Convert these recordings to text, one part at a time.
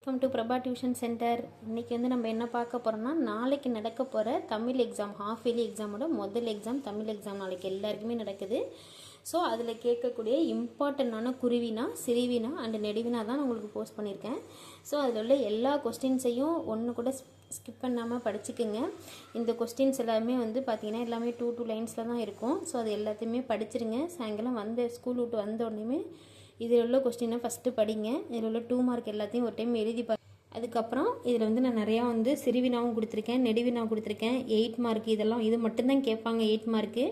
Welcome to Prabha tuition centre. இன்றைக்கி வந்து நம்ம என்ன பார்க்க போகிறோம்னா, நாளைக்கு நடக்க போகிற தமிழ் எக்ஸாம், ஹாஃப் இயர்லி எக்ஸாமோட முதல் எக்ஸாம் தமிழ் எக்ஸாம் நாளைக்கு எல்லாருக்குமே நடக்குது. ஸோ அதில் கேட்கக்கூடிய இம்பார்ட்டண்டான குருவினா, சிறுவினா அண்டு நெடுவினா தான் நான் உங்களுக்கு போஸ்ட் பண்ணியிருக்கேன். ஸோ அதில் உள்ள எல்லா கொஸ்டின்ஸையும் ஒன்று கூட ஸ்கிப் பண்ணாமல் படிச்சுக்குங்க. இந்த கொஸ்டின்ஸ் எல்லாமே வந்து பார்த்திங்கன்னா எல்லாமே 2 லைன்ஸில் தான் இருக்கும். ஸோ அது எல்லாத்தையுமே படிச்சிருங்க. சாயங்காலம் ஸ்கூல் விட்டு வந்த உடனே இதில் உள்ள கொஸ்டினை ஃபஸ்ட்டு படிங்க. இதில் உள்ள 2 மார்க் எல்லாத்தையும் ஒரு டைம் எழுதி அதுக்கப்புறம் இதில் வந்து நான் நிறையா வந்து சிறுவினாவும் கொடுத்துருக்கேன், நெடுவினாவும் கொடுத்துருக்கேன். 8 மார்க் இது மட்டும்தான் கேட்பாங்க. 8 மார்க்கு.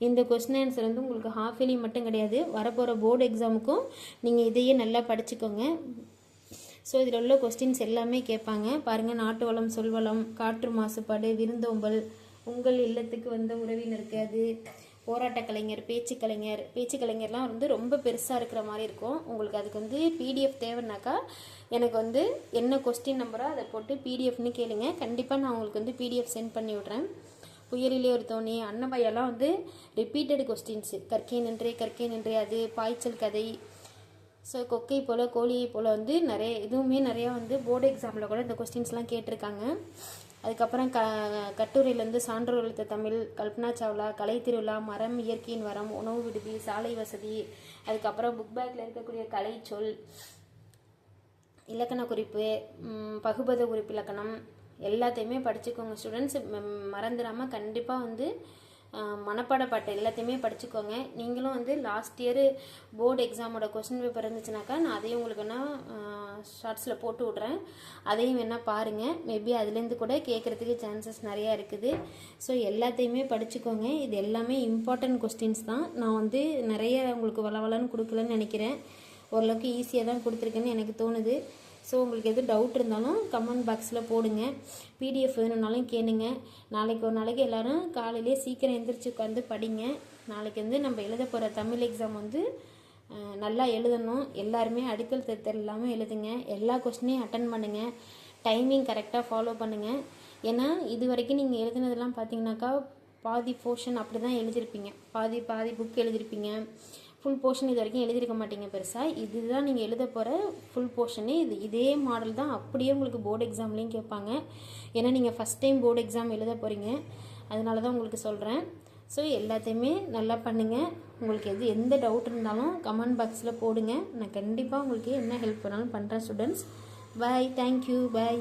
இந்த கொஸ்டின் ஆன்சர் வந்து உங்களுக்கு ஹாஃப் இயர்லி மட்டும் கிடையாது, வரப்போகிற போர்டு எக்ஸாமுக்கும் நீங்கள் இதையே நல்லா படிச்சுக்கோங்க. ஸோ இதில் உள்ள கொஸ்டின்ஸ் எல்லாமே கேட்பாங்க பாருங்கள். நாட்டு வளம், சொல்வளம், காற்று மாசுபாடு, விருந்தோம்பல், உங்கள் இல்லத்துக்கு வந்த உறவினருக்கு, அது போராட்ட கலைஞர், பேச்சு கலைஞர்லாம் வந்து ரொம்ப பெருசாக இருக்கிற மாதிரி இருக்கும். உங்களுக்கு அதுக்கு வந்து பிடிஎஃப் தேவைன்னாக்கா எனக்கு வந்து என்ன கொஸ்டின் நம்பரோ அதை போட்டு பிடிஎஃப்னு கேளுங்க. கண்டிப்பாக நான் உங்களுக்கு வந்து பிடிஎஃப் சென்ட் பண்ணி விட்றேன். புயலிலே ஒரு தோணி, அன்னபையெல்லாம் வந்து ரிப்பீட்டட் கொஸ்டின்ஸு. கற்கை நின்றே, அது பாய்ச்சல் கதை. ஸோ கொக்கை போல், கோழியை போல் வந்து நிறையா வந்து போர்டு எக்ஸாமில் கூட இந்த கொஸ்டின்ஸ்லாம் கேட்டிருக்காங்க. அதுக்கப்புறம் கட்டுரையிலேருந்து சான்றோர் எழுத்த தமிழ், கல்பனா சாவ்லா, கலை திருவிழா, மரம், இயற்கையின் வரம், உணவு விடுதி, சாலை வசதி, அதுக்கப்புறம் புக் பேக்கில் இருக்கக்கூடிய கலை சொல், இலக்கண குறிப்பு, பகுபத குறிப்பு இலக்கணம் எல்லாத்தையுமே படிச்சுக்கோங்க ஸ்டூடெண்ட்ஸ். மறந்துடாமல் கண்டிப்பாக வந்து மனப்பாட பாட்டு எல்லாத்தையுமே படிச்சுக்கோங்க. நீங்களும் வந்து லாஸ்ட் இயர் போர்டு எக்ஸாமோட கொஸ்டின் பேப்பர் இருந்துச்சுனாக்கா நான் அதையும் உங்களுக்கு ஷார்ட்ஸில் போட்டு விட்றேன். அதையும் வேணால் பாருங்கள். மேபி அதுலேருந்து கூட கேட்குறதுக்கு சான்சஸ் நிறையா இருக்குது. ஸோ எல்லாத்தையுமே படிச்சுக்கோங்க. இது எல்லாமே இம்பார்ட்டன்ட் கொஸ்டின்ஸ் தான். நான் வந்து நிறைய உங்களுக்கு வளவலன்னு கொடுக்கலன்னு நினைக்கிறேன். ஓரளவுக்கு ஈஸியாக தான் கொடுத்துருக்கேன்னு எனக்கு தோணுது. ஸோ உங்களுக்கு எது டவுட் இருந்தாலும் கமெண்ட் பாக்ஸில் போடுங்க. பிடிஎஃப் வேணும்னாலும் கேளுங்க. நாளைக்கு ஒரு நாளைக்கு எல்லோரும் காலையிலே சீக்கிரம் எழுந்திரிச்சு உட்காந்து படிங்க. நாளைக்கு வந்து நம்ம எழுத போகிற தமிழ் எக்ஸாம் வந்து நல்லா எழுதணும். எல்லாருமே அடிக்கல் திருத்தல் இல்லாமல் எழுதுங்க. எல்லா கொஸ்டினையும் அட்டன் பண்ணுங்கள். டைமிங் கரெக்டாக ஃபாலோ பண்ணுங்கள். ஏன்னா இது வரைக்கும் நீங்கள் எழுதுனதெல்லாம் பார்த்தீங்கன்னாக்கா பாதி போர்ஷன் அப்படி தான் எழுதியிருப்பீங்க. பாதி புக் எழுதியிருப்பீங்க. ஃபுல் போர்ஷன் இது வரைக்கும் எழுதியிருக்க மாட்டீங்க பெருசாக. இதுதான் நீங்கள் எழுத போகிற ஃபுல் போர்ஷனு. இதே மாடல் தான் அப்படியே உங்களுக்கு போர்டு எக்ஸாம்லேயும் கேட்பாங்க. ஏன்னா நீங்கள் ஃபஸ்ட் டைம் போர்டு எக்ஸாம் எழுத போகிறீங்க. அதனால தான் உங்களுக்கு சொல்கிறேன். ஸோ எல்லாத்தையுமே நல்லா பண்ணுங்கள். உங்களுக்கு எந்த டவுட் இருந்தாலும் கமெண்ட் பாக்ஸில் போடுங்க. நான் கண்டிப்பாக உங்களுக்கு என்ன ஹெல்ப் பண்ணாலும் பண்ணுறேன் ஸ்டூடெண்ட்ஸ். பாய். தேங்க்யூ. பாய்.